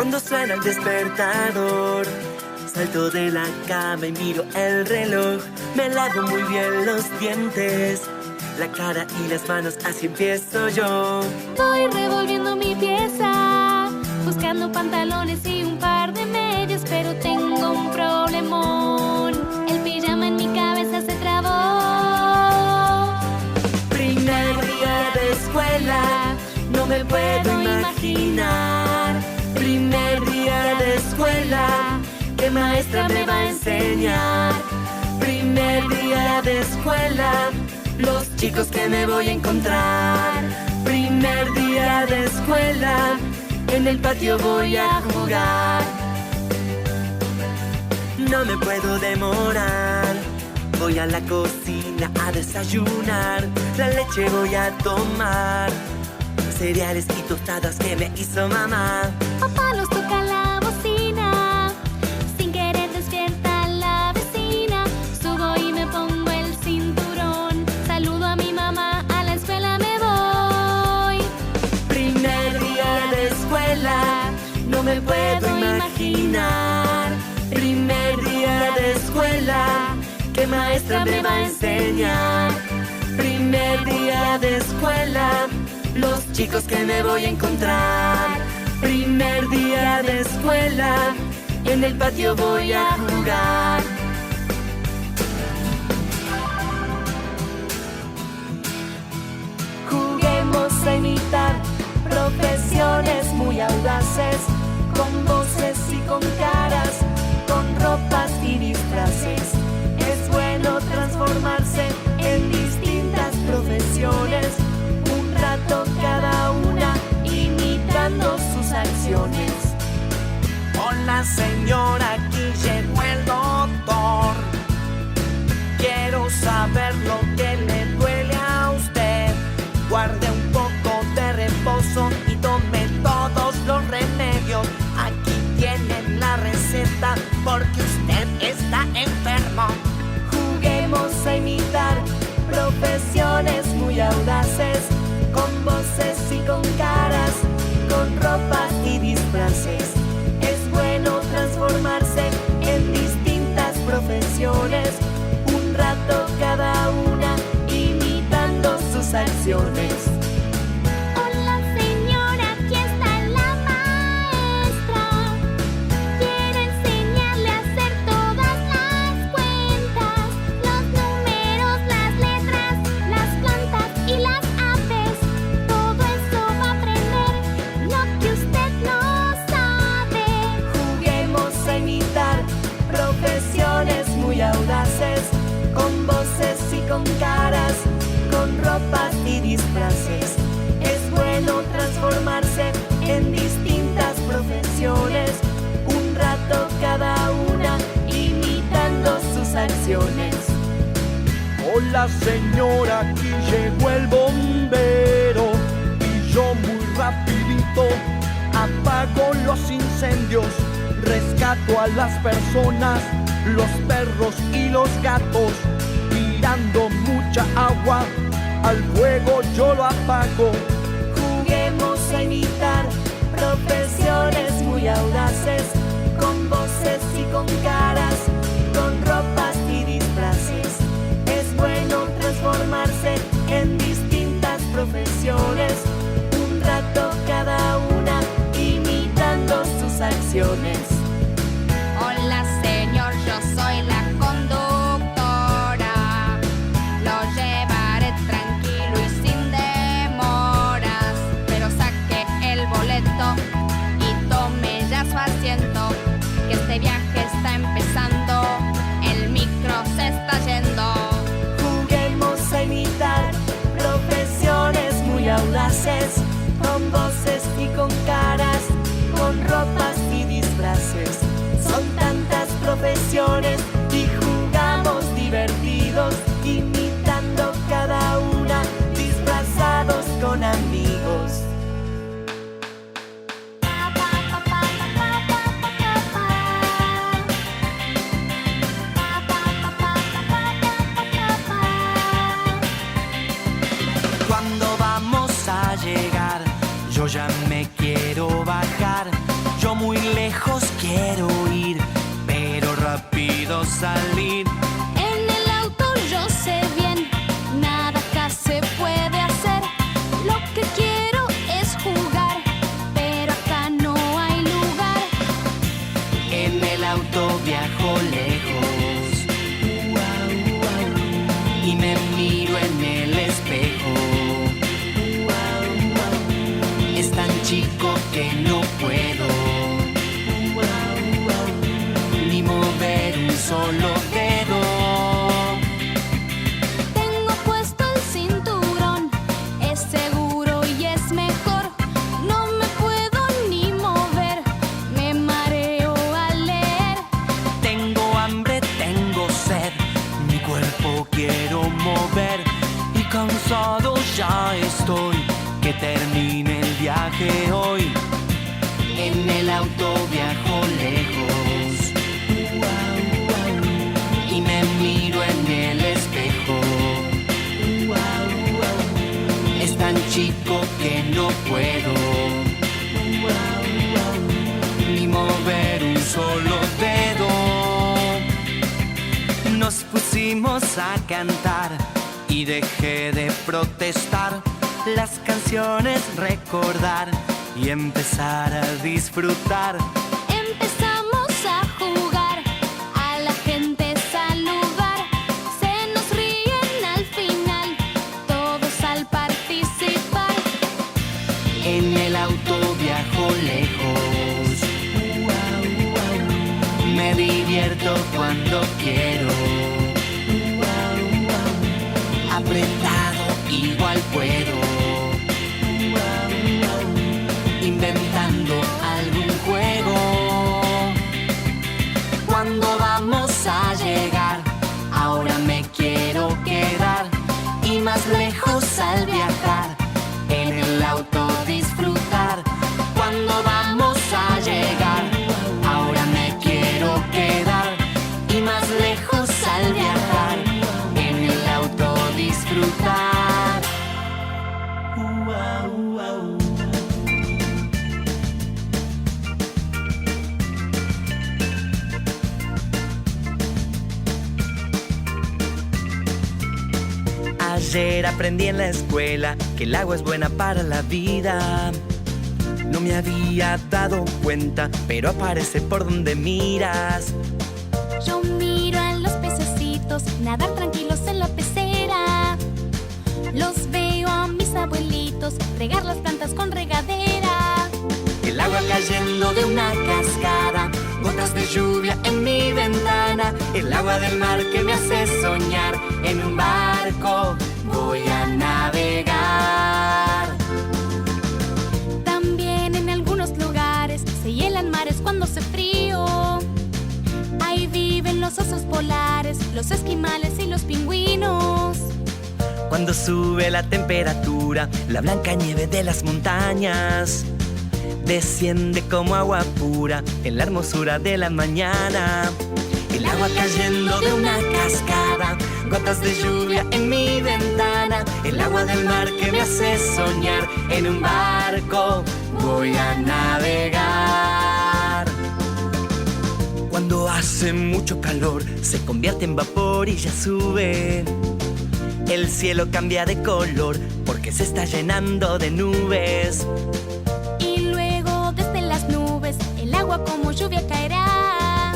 Cuando suena el despertador, salto de la cama y miro el reloj. Me lavo muy bien los dientes, la cara y las manos, así empiezo yo. Voy revolviendo mi pieza, buscando pantalones y un par de medias, pero tengo un problemón. El pijama en mi cabeza se trabó. Primer día de escuela, no me puedo imaginar. Primer día de escuela, ¿qué maestra me va a enseñar? Primer día de escuela, los chicos que me voy a encontrar. Primer día de escuela, en el patio voy a jugar. No me puedo demorar, voy a la cocina a desayunar. La leche voy a tomar, cereales y tostadas que me hizo mamá. Papá nos toca la bocina, sin querer despierta la vecina. Subo y me pongo el cinturón, saludo a mi mamá, a la escuela me voy. Primer día de escuela, no me puedo imaginar. Primer día de escuela, ¿qué maestra me va a enseñar? Primer día de escuela, los chicos que me voy a encontrar. Primer día de escuela, en el patio voy a jugar. Juguemos a imitar profesiones muy audaces, con voces y con caras, con ropas y disfraces. Es bueno transformarse en distintas profesiones, un rato cada una, imitando sus acciones. Hola señora, aquí llegó el doctor. Quiero saber lo que le duele a usted. Guarde un poco de reposo y tome todos los remedios. Aquí tienen la receta porque usted está enfermo. Juguemos a imitar profesiones muy audaces, con voces y con caras, con ropas y disfraces. Es bueno transformarse en distintas profesiones, un rato cada una, imitando sus acciones. Hola señora, aquí está la maestra. Quiero enseñarle a hacer todas las cuentas, los números, las letras, las plantas y las aves. Todo eso va a aprender, lo que usted no sabe. Juguemos a imitar profesiones muy audaces, con voces y con caras, con ropas y disfraces. Es bueno transformarse en distintas profesiones, un rato cada una, imitando sus acciones. Hola señora, aquí llegó el bombero y yo muy rapidito apago los incendios, rescato a las personas, los perros y los gatos. Tirando mucha agua al fuego yo lo apago. Juguemos a imitar profesiones muy audaces, con voces y con caras, con ropas y disfraces. Es bueno transformarse en distintas profesiones, un rato cada una, imitando sus acciones. Hola señor, yo soy la conductora. Lo llevaré tranquilo y sin demoras, pero saque el boleto y tome ya su asiento, que este viaje está empezando, el micro se está yendo. Juguemos a imitar profesiones muy audaces, con voces y con caras, con ropas y disfraces. Son tantas profesiones y jugamos divertidos, imitando cada una, disfrazados con amigos. ¿Cuándo vamos a llegar? Yo ya me quiero bajar. Yo muy salir. En el auto yo sé bien, nada acá se puede hacer. Lo que quiero es jugar, pero acá no hay lugar. En el auto viajo lejos y me miro en el espejo. Es tan chico que no puedo ni mover un solo dedo. Tengo puesto el cinturón, es seguro y es mejor. No me puedo ni mover, me mareo al leer. Tengo hambre, tengo sed, mi cuerpo quiero mover y cansado ya estoy, que termine el viaje hoy. En el auto viajo lejos y me miro en el espejo. Es tan chico que no puedo ni mover un solo dedo. Nos pusimos a cantar y dejé de protestar. Las canciones recordar y empezar a disfrutar. Empezamos a jugar, a la gente saludar. Se nos ríen al final, todos al participar. En el auto viajo lejos, me divierto cuando quiero. Apretado igual puedo, inventando algún juego. ¿Cuándo vamos a llegar? Ahora me quiero quedar y más lejos al viajar, en el auto disfrutar. ¿Cuándo vamos a llegar? Ahora me quiero quedar y más lejos al viajar, en el auto disfrutar. Ayer aprendí en la escuela que el agua es buena para la vida. No me había dado cuenta, pero aparece por donde miras. Yo miro a los pececitos nadar tranquilos en la pecera. Los veo a mis abuelitos regar las plantas con regadera. El agua cayendo de una cascada, gotas de lluvia en mi ventana. El agua del mar que me hace soñar, en un barco voy a navegar. También en algunos lugares se hielan mares cuando hace frío. Ahí viven los osos polares, los esquimales y los pingüinos. Cuando sube la temperatura, la blanca nieve de las montañas desciende como agua pura en la hermosura de la mañana. El agua cayendo de una cascada, gotas de lluvia en mi ventana. El agua del mar que me hace soñar, en un barco voy a navegar. Cuando hace mucho calor, se convierte en vapor y ya sube. El cielo cambia de color porque se está llenando de nubes. Y luego desde las nubes el agua como lluvia caerá.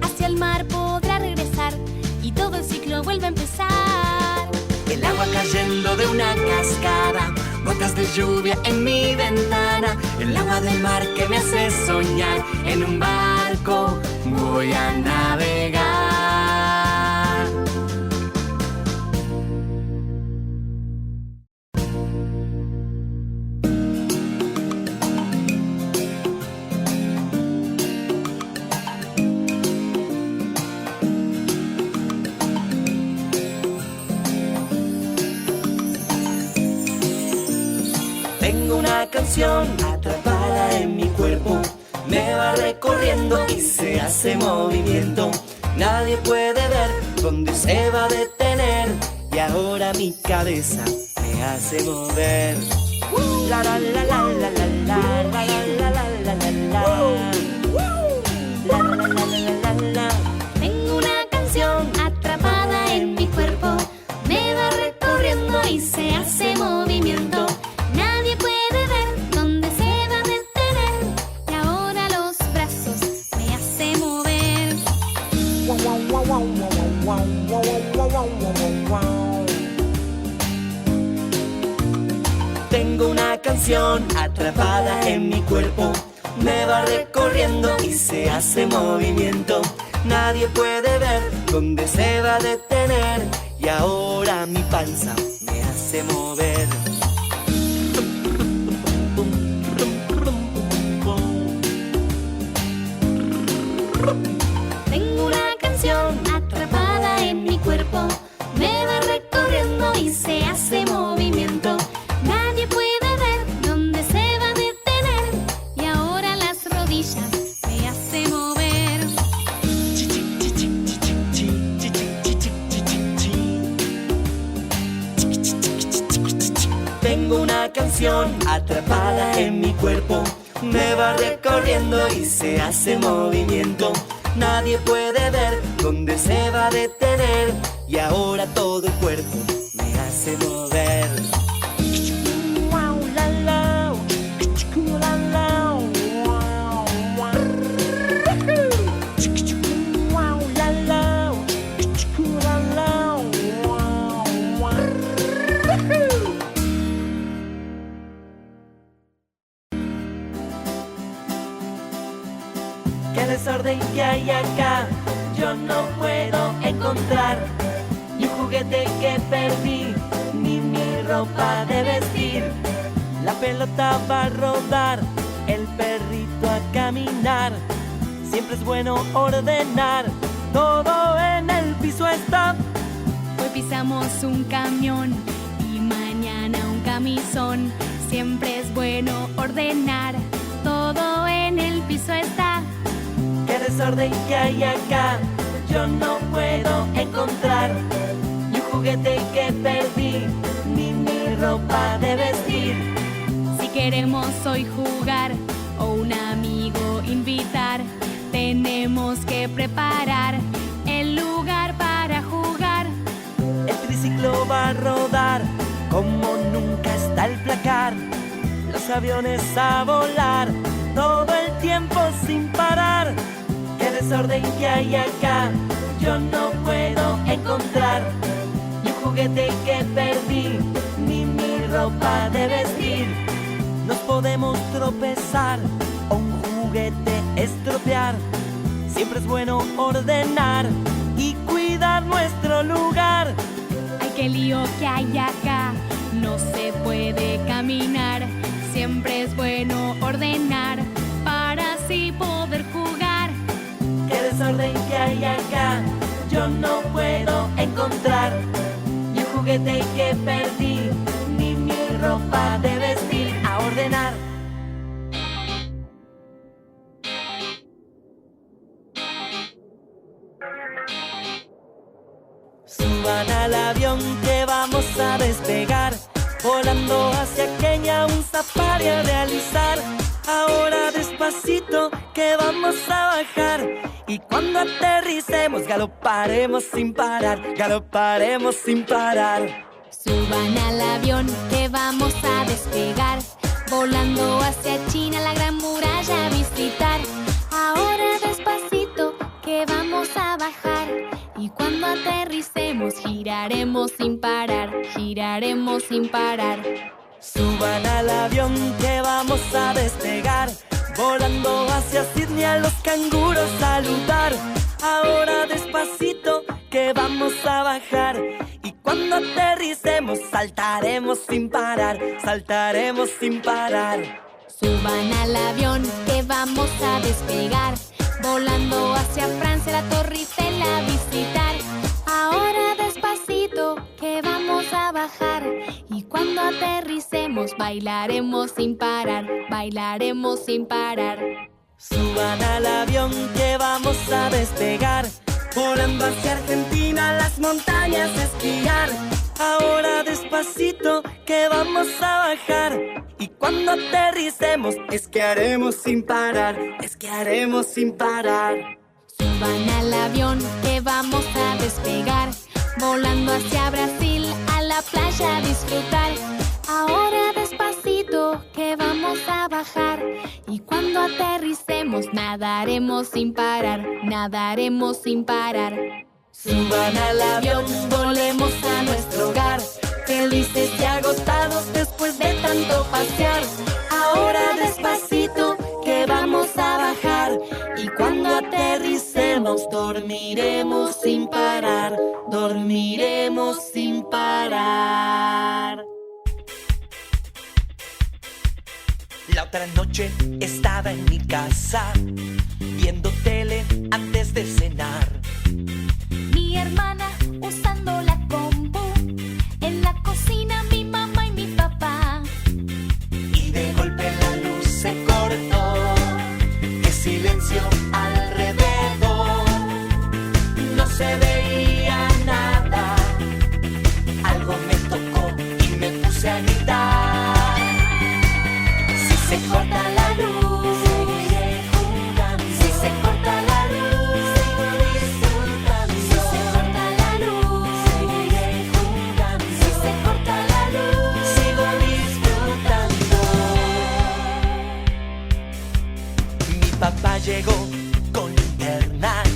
Hacia el mar podrá regresar y todo el ciclo vuelve a empezar. El agua cayendo de una cascada, gotas de lluvia en mi ventana. El agua del mar que me hace soñar, en un barco voy a navegar. Tengo una canción atrapada en mi cuerpo, me va recorriendo y se hace movimiento. Nadie puede ver dónde se va a detener y ahora mi cabeza me hace mover. La la la la la la la la la la la la la la la la la la la. Tengo una se hace movimiento. Nadie puede ver dónde se va a detener. Y ahora los brazos me hace mover. Tengo una canción atrapada en mi cuerpo. Me va recorriendo y se hace movimiento. Nadie puede ver dónde se va a detener. Y ahora mi panza me hace mover. Tengo una canción atrapada en mi cuerpo. Me va recorriendo y se hace movimiento. Nadie puede ver dónde se va a detener. Y ahora las rodillas me hace mover. Tengo una canción atrapada en mi cuerpo. Me va recorriendo y se hace movimiento. Nadie puede ver dónde se va a detener. Y ahora todo el cuerpo me hace mover. Qué desorden que hay acá, yo no puedo encontrar ni un juguete que perdí, ni mi ropa de vestir. La pelota va a rodar, el perrito a caminar. Siempre es bueno ordenar, todo en el piso está. Hoy pisamos un camión y mañana un camisón. Siempre es bueno ordenar, todo en el piso está. Qué desorden que hay acá, yo no puedo encontrar ni un juguete que perdí, ni mi ropa de vestir. Si queremos hoy jugar o un amigo invitar, tenemos que preparar el lugar para jugar. El triciclo va a rodar, como nunca está el placar. Los aviones a volar, todo el tiempo sin parar. Qué desorden que hay acá, yo no puedo encontrar ni un juguete que perdí, ni mi ropa de vestir. Nos podemos tropezar o un juguete estropear. Siempre es bueno ordenar y cuidar nuestro lugar. Ay, qué lío que hay acá, no se puede caminar. Siempre es bueno ordenar para así poder jugar. Qué desorden que hay acá, yo no puedo encontrar ni un juguete que perdí, ni mi ropa de vestir. A ordenar. Suban al avión que vamos a despegar, volando hacia Kenia, un safari a realizar. Ahora despacito que vamos a bajar, y cuando aterricemos galoparemos sin parar, galoparemos sin parar. Suban al avión que vamos a despegar, volando hacia China, la gran muralla a visitar. Ahora despacito que vamos a bajar, y cuando aterricemos giraremos sin parar, giraremos sin parar. Suban al avión que vamos a despegar, volando hacia Sydney a los canguros saludar. Ahora despacito que vamos a bajar, y cuando aterricemos saltaremos sin parar, saltaremos sin parar. Suban al avión que vamos a despegar, volando hacia Francia, la Torre Eiffel a visitar. Ahora despacito que vamos a bajar, y cuando aterricemos bailaremos sin parar, bailaremos sin parar. Suban al avión que vamos a despegar, volando hacia Argentina, las montañas a esquiar. Ahora despacito que vamos a bajar, y cuando aterricemos esquiaremos sin parar, esquiaremos sin parar. Suban al avión que vamos a despegar, volando hacia Brasil, a la la playa a disfrutar. Ahora despacito que vamos a bajar. Y cuando aterricemos nadaremos sin parar, nadaremos sin parar. Suban al avión, volemos a nuestro hogar, felices y agotados después de tanto pasear. Ahora despacito que vamos a bajar. Y cuando aterricemos dormiremos sin parar, dormiremos sin parar. La otra noche estaba en mi casa, viendo tele antes de cenar. Mi hermana usando la compu, en la cocina mi mamá y mi papá. Y de golpe la luz se cortó, qué silencio alrededor. No se veía nada, algo me tocó y me puse a gritar. Si se corta la luz, seguiré jugando. Si se corta la luz, sigo disfrutando. Si se corta la luz, seguiré jugando. Si se corta la luz, sigo disfrutando. Mi papá llegó con linternas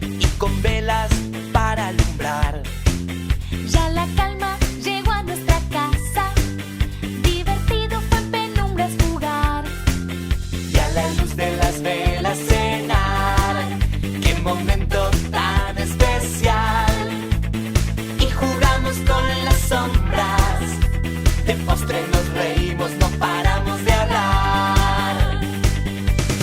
y con velas para alumbrar. Ya la calma llegó a nuestra casa, divertido fue en penumbras jugar. Y a la luz de las velas cenar, qué momento tan especial. Y jugamos con las sombras, de postre nos reímos, no paramos de hablar.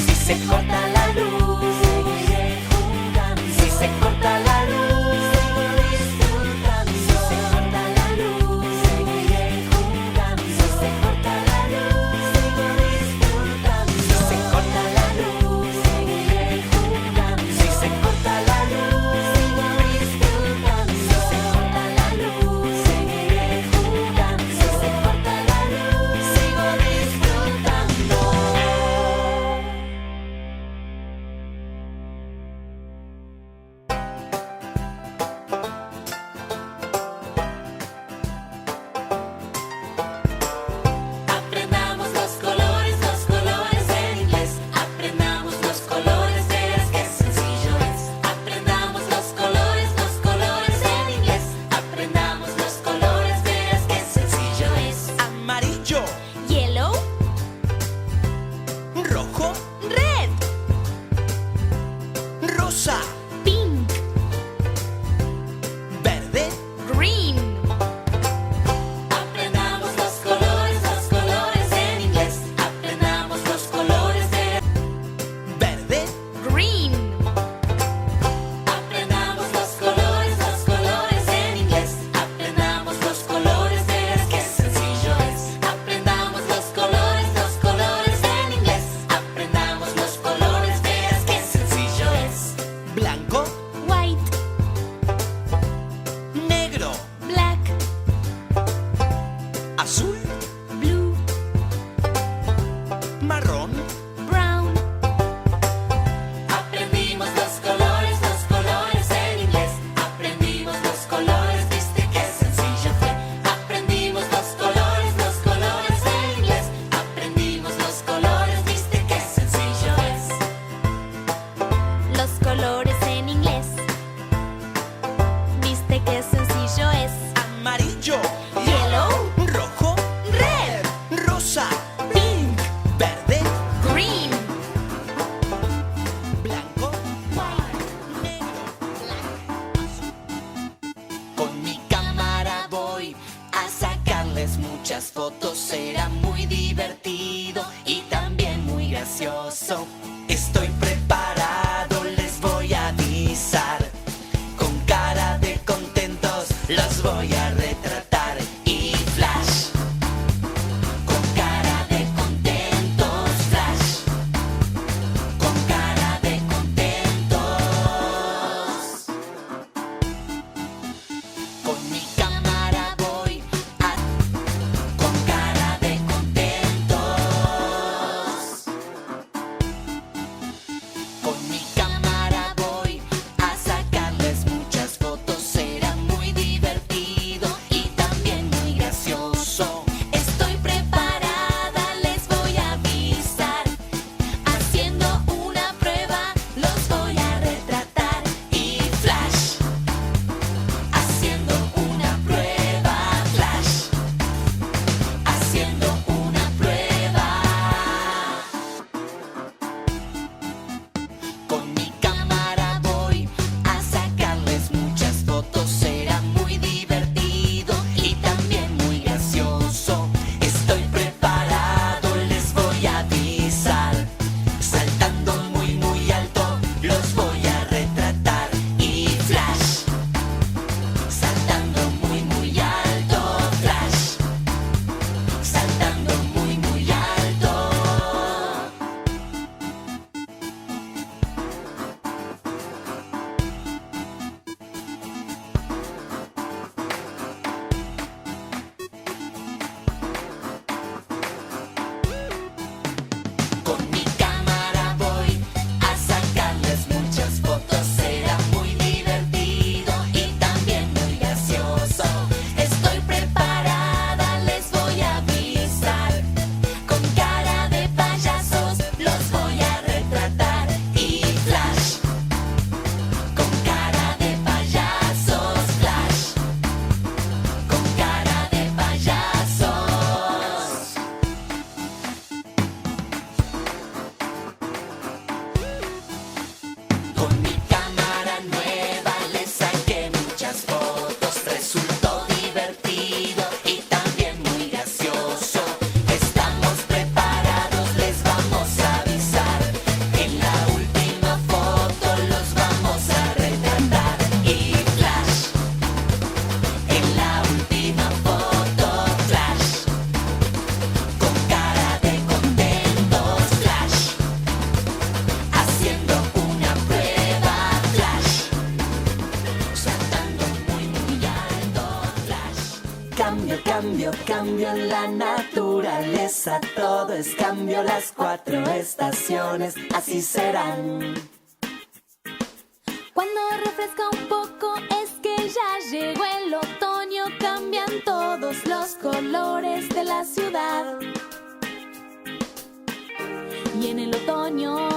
Si se corta la luz, seguiré jugando. Si se corta la luz, sigo disfrutando. Si se corta la luz, seguiré jugando. Si se corta la luz, sigo disfrutando. Si se corta la luz, seguiré jugando. Si se corta la luz, sigo disfrutando. Si se corta la luz, seguiré jugando. Si se corta la luz, sigo disfrutando. Aprendamos los colores en inglés. Aprendamos los colores, verás qué sencillo es. Aprendamos los colores en inglés. Aprendamos los colores, verás qué sencillo es. Amarillo, Yellow, rojo, red, rosa, pink, verde. green. Aprendamos los colores en inglés. Aprendamos los colores de verde. Green, Aprendamos los colores en inglés. Aprendamos los colores, verás qué sencillo es. Aprendamos los colores en inglés. Aprendamos los colores, verás qué sencillo es. Blanco, white, negro, black, azul, blue, marrón. brown. Aprendimos los colores en inglés. Aprendimos los colores, viste qué sencillo fue. Aprendimos los colores en inglés. Aprendimos los colores, viste qué sencillo es. Los colores en inglés. ¿Viste qué sencillo es? Amarillo, Yellow, rojo, red, rosa, pink, verde, green, blanco, negro, azul. Con mi cámara voy a sacarles muchas fotos. Será muy divertido y también muy gracioso. Estoy preparado, les voy a avisar. Con cara de contentos los voy a retratar. Y flash, con cara de contentos, flash, con cara de contentos. Con mi cámara voy a con cara de contentos. cambio en la naturaleza, todo es cambio, las 4 estaciones así serán. Cuando refresca un poco es que ya llegó el otoño, cambian todos los colores de la ciudad. Y en el otoño,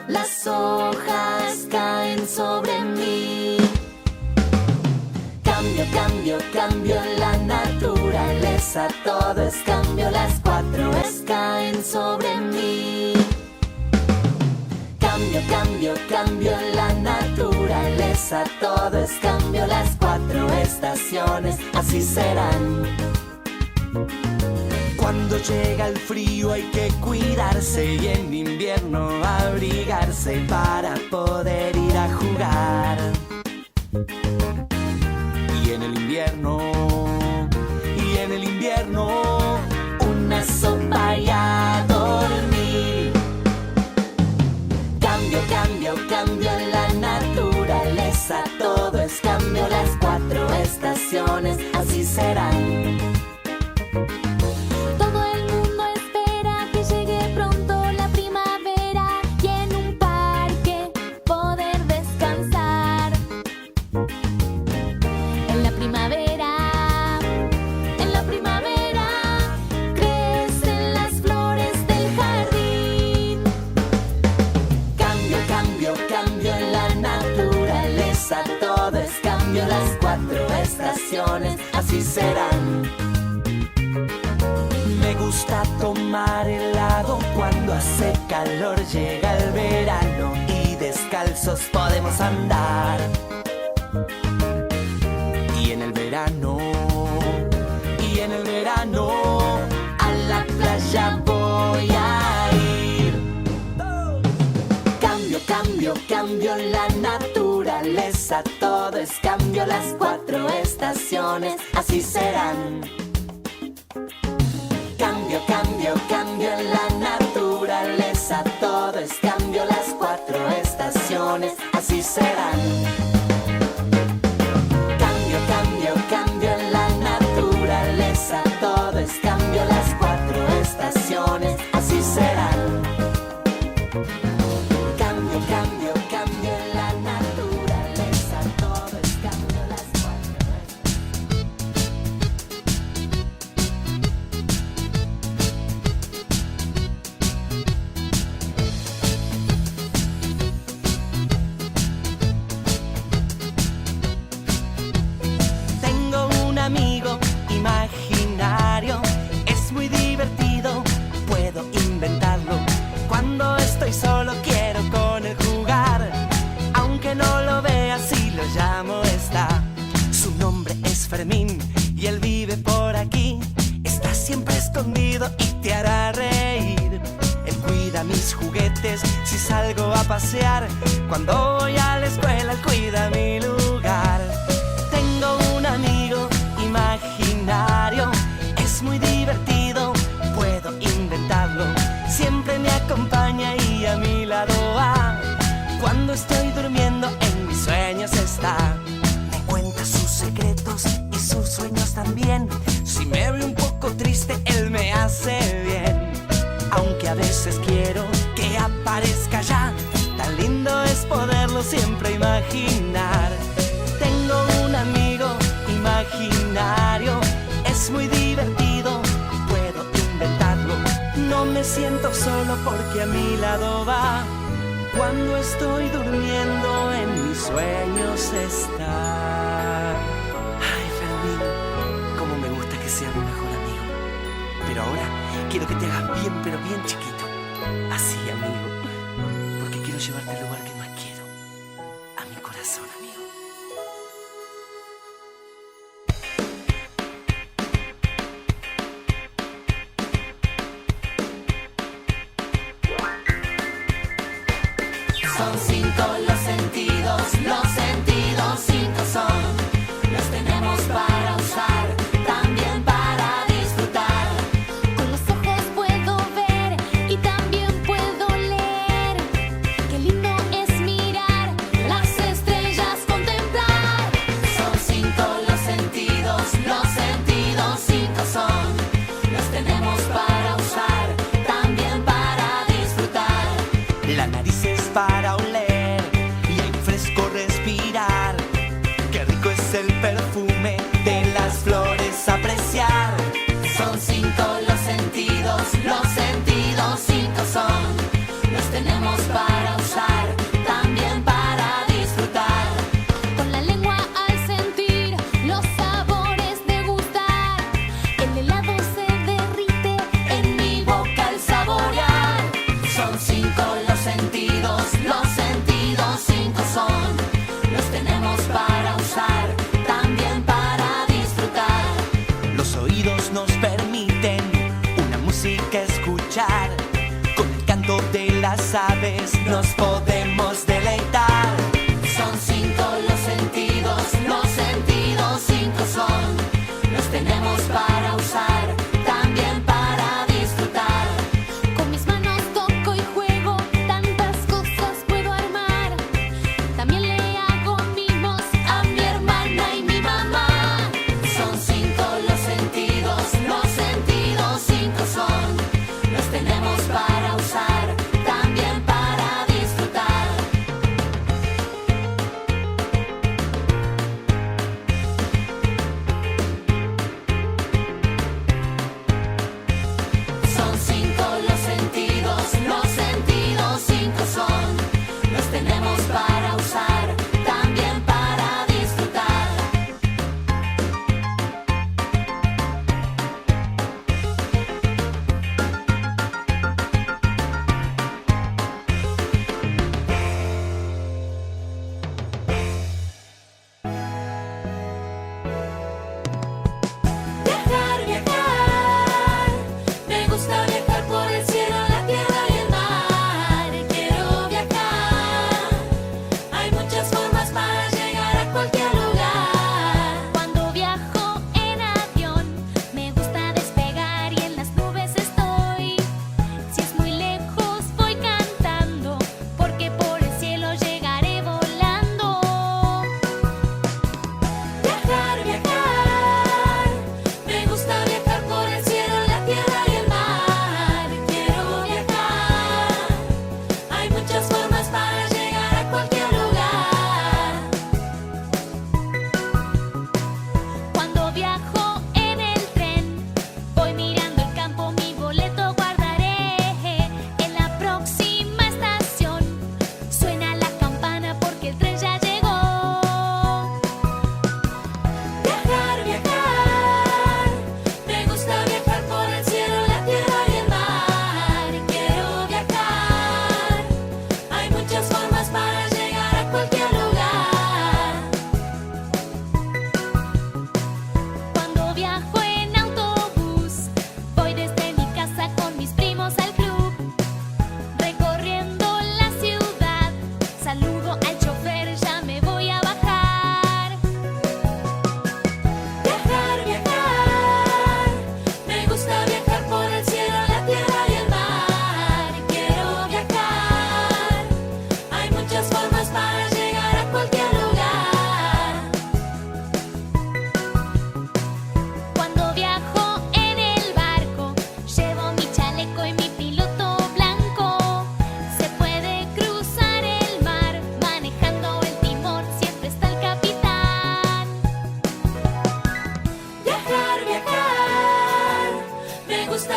las hojas caen sobre mí. Cambio, cambio, cambio en la naturaleza, todo es cambio, las 4 caen sobre mí. Cambio, cambio, cambio en la naturaleza, todo es cambio, las 4 estaciones así serán. Cuando llega el frío hay que cuidarse y en invierno abrigarse para poder ir a jugar. Y en el invierno, una sopa y a dormir. Cambio, cambio, cambio en la naturaleza, todo es cambio, las 4 estaciones así serán. todo el mundo espera que llegue pronto la primavera y en un parque poder descansar. En la primavera crecen las flores del jardín. Cambio, cambio, cambio en la naturaleza, todo es cambio, las 4 estaciones así serán. Me gusta tomar helado cuando hace calor, llega el verano y descalzos podemos andar. Y en el verano, a la playa voy a ir. Cambio, cambio, cambio en la naturaleza, todo es cambio, las 4 estaciones así serán. Cambio, cambio, cambio en la naturaleza, todo es cambio, las 4 estaciones así serán. Cambio, cambio, cambio en la naturaleza, todo es cambio, las 4 estaciones así serán. Cambio, cambio, cambio en la naturaleza, todo es cambio, las 4 Tengo un amigo imaginario, es muy divertido, puedo inventarlo. Cuando estoy solo quiero con él jugar, aunque no lo vea si lo llamo está. Su nombre es Fermín y él vive por aquí, está siempre escondido y te hará reír. Él cuida mis juguetes si salgo a pasear, cuando voy a la escuela él cuida mi lugar. Tengo un amigo imaginario, es muy divertido, puedo inventarlo. Siempre me acompaña y a mi lado va. Cuando estoy durmiendo en mis sueños está. Me cuenta sus secretos y sus sueños también. Si me ve un poco triste él me hace bien. Aunque a veces quiero que aparezca ya, tan lindo es poderlo siempre imaginar. Tengo un amigo imaginario, es muy divertido, puedo inventarlo. No me siento solo porque a mi lado va. Cuando estoy durmiendo en mis sueños está. Ay, Fermín, cómo me gusta que sea mi mejor amigo. Pero ahora quiero que te hagas bien, pero bien chiquito. Así, amigo, porque quiero llevarte al lugar que más quiero, a mi corazón, amigo. Son 5 los sentidos 5 son. Los tenemos para usar, también para disfrutar. Con los ojos puedo ver y también puedo leer. Qué lindo es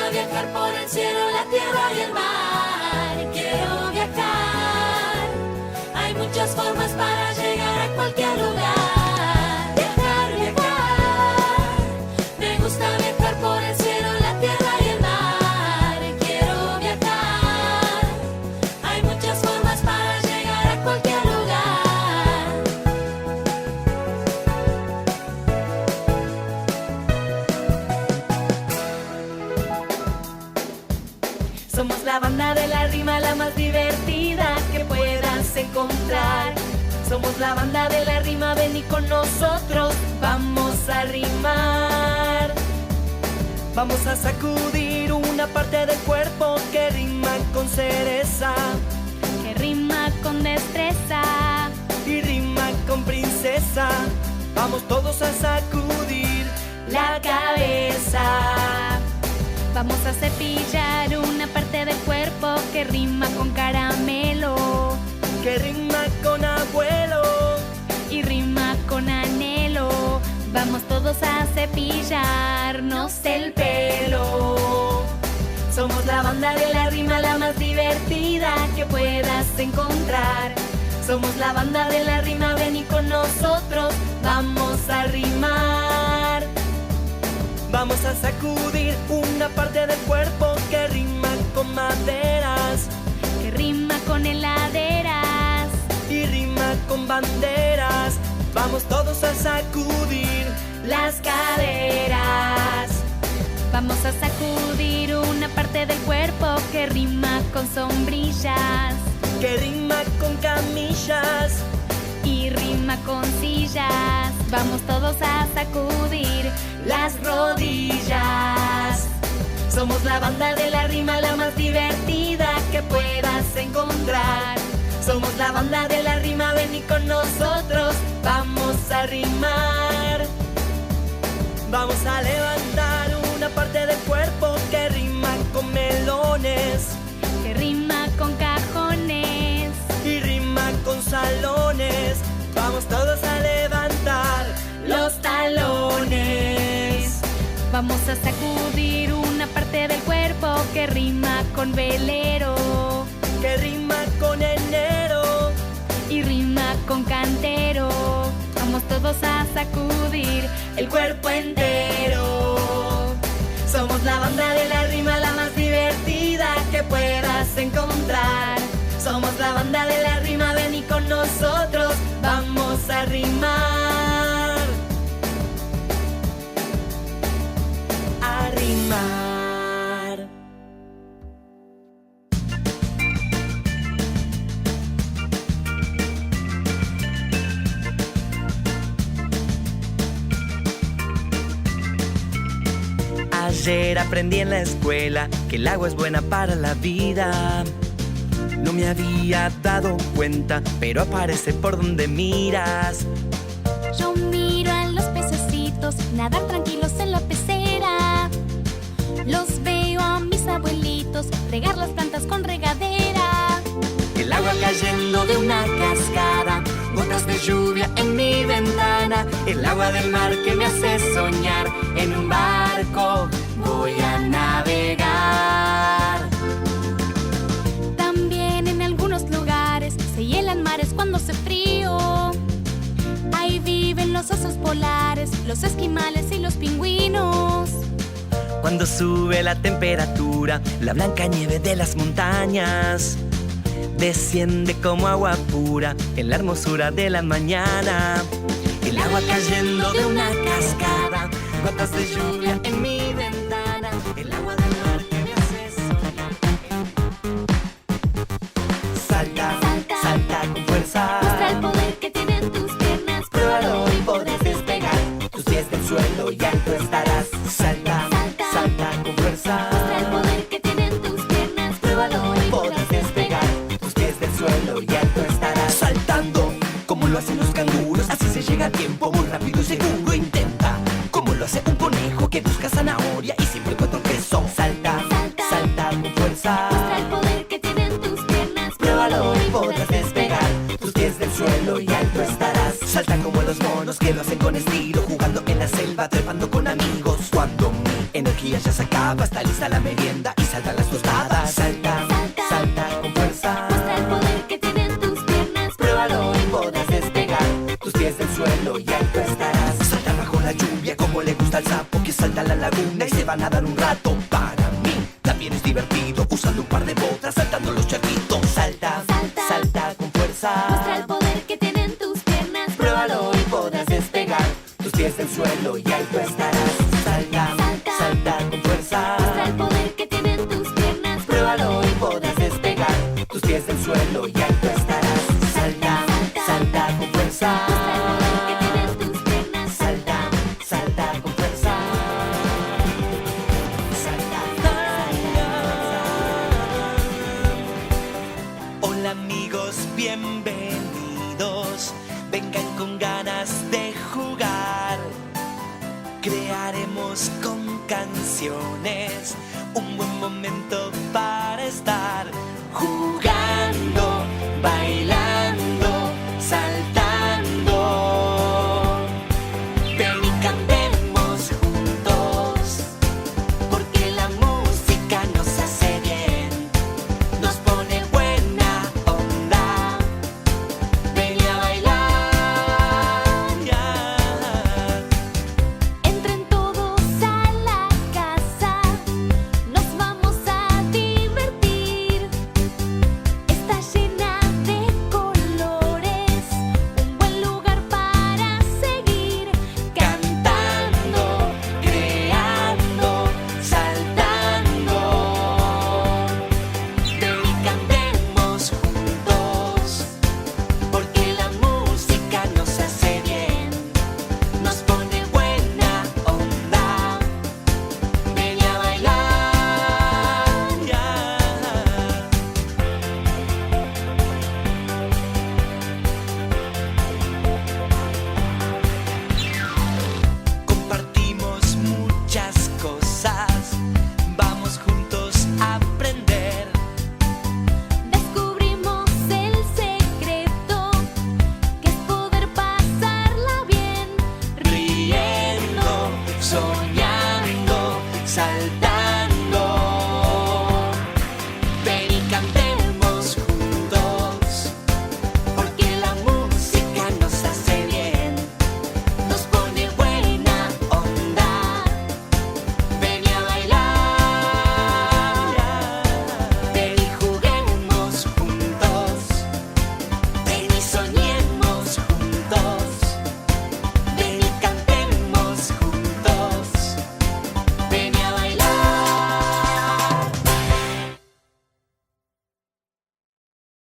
gusta viajar por el cielo, la tierra y el mar. Quiero viajar. Hay muchas formas para llegar a cualquier lugar. Viajar, viajar. Me gusta viajar por el cielo, la tierra y el mar. Quiero viajar. Hay muchas formas para llegar a cualquier lugar. Somos la banda de la rima, la más divertida que puedas encontrar. Somos la banda de la rima, ven y con nosotros vamos a rimar. Vamos a sacudir una parte del cuerpo que rima con cereza, Que rima con destreza. y rima con princesa. Vamos todos a sacudir la cabeza. Vamos a cepillar una parte del cuerpo que rima con caramelo. Que rima con abuelo. Y rima con anhelo. Vamos todos a cepillarnos el pelo. Somos la banda de la rima, la más divertida que puedas encontrar. Somos la banda de la rima, ven y con nosotros vamos a rimar. Vamos a sacudir una parte del cuerpo que rima con maderas, Que rima con heladeras. y rima con banderas. Vamos todos a sacudir las caderas. Vamos a sacudir una parte del cuerpo que rima con sombrillas. Que rima con camillas. Y rima con sillas. Vamos todos a sacudir Las rodillas. Somos la banda de la rima, la más divertida que puedas encontrar. Somos la banda de la rima, ven y con nosotros vamos a rimar. Vamos a levantar una parte del cuerpo que rima con melones, que rima con cajones. y rima con salones. Vamos todos a levantar los talones. Vamos a sacudir una parte del cuerpo que rima con velero. Que rima con enero. Y rima con cantero. Vamos todos a sacudir El cuerpo entero. Somos la banda de la rima, la más divertida que puedas encontrar. Somos la banda de la rima, ven y con nosotros vamos a rimar. A rimar. Ayer aprendí en la escuela que el agua es buena para la vida. No me había dado cuenta, pero aparece por donde miras. Yo miro a los pececitos nadar tranquilos en la pecera. Los veo a mis abuelitos regar las plantas con regadera. El agua cayendo de una cascada, gotas de lluvia en mi ventana. El agua del mar que me hace soñar, en un barco voy a navegar. También en algunos lugares se hielan mares cuando hace frío. Ahí viven los osos polares, los esquimales y los pingüinos. Cuando sube la temperatura, la blanca nieve de las montañas desciende como agua pura en la hermosura de la mañana. El agua cayendo de una cascada, gotas de lluvia en mi ventana. El agua del mar que me hace soñar. Salta, Salta, salta con fuerza. Muestra el poder que tienen tus piernas. Pruébalo y podrás despegar. Tus pies del suelo y alto estarás. Salta, Salta, salta con fuerza. Muestra el poder que tienen tus piernas. Pruébalo y podrás despegar. Tus pies del suelo y alto estarás. Saltando, como lo hacen los canguros. Así se llega a tiempo, muy rápido y seguro. Intenta, como lo hace un conejo que busca zanahoria y siempre encuentra un queso. Salta, Salta, salta con fuerza. Muestra el poder que tienen tus piernas. Pruébalo y podrás despegar. Tus pies del suelo y alto estarás. Salta como los monos que lo hacen con estilo, jugando en la selva, trepando con amigos. Cuando mi energía días ya se acaba, está lista la merienda y saltan las tostadas. Salta, Salta, salta con fuerza. muestra el poder que tienen tus piernas. Pruébalo y podrás despegar tus pies del suelo y ahí tú estarás. Salta bajo la lluvia como le gusta al sapo que salta a la laguna y se va a nadar un rato. Para mí también es divertido usando un par de botas, saltando los charquitos. Salta, Salta, salta con fuerza. Muestra el poder que tienen tus piernas. Pruébalo y podrás despegar tus pies del suelo y ahí tú estarás. Salta, Salta, salta con fuerza. Muestra el poder que tienen tus piernas. Pruébalo y podrás despegar tus pies del suelo y ahí tú estarás. Salta, salta con fuerza. Muestra el poder que tienen tus piernas. Salta, salta con fuerza. Salta, Hola amigos, bienvenidos. Vengan con ganas de jugar. Crearemos con canciones un buen momento para estar jugando, bailando, saltando. Ven y cantemos juntos, porque la música nos hace bien, nos pone buena onda. Ven a bailar, ya. Entren todos a la casa, nos vamos a divertir. Está llena de colores, un buen lugar para seguir. Cantando, creando, saltando. Ven y cantemos juntos, porque la música nos hace bien, nos pone buena onda. Ven a bailar, ya. Compartimos muchas cosas, vamos juntos a aprender. Descubrimos el secreto, que es poder pasarla bien. Riendo, soñando, saltando.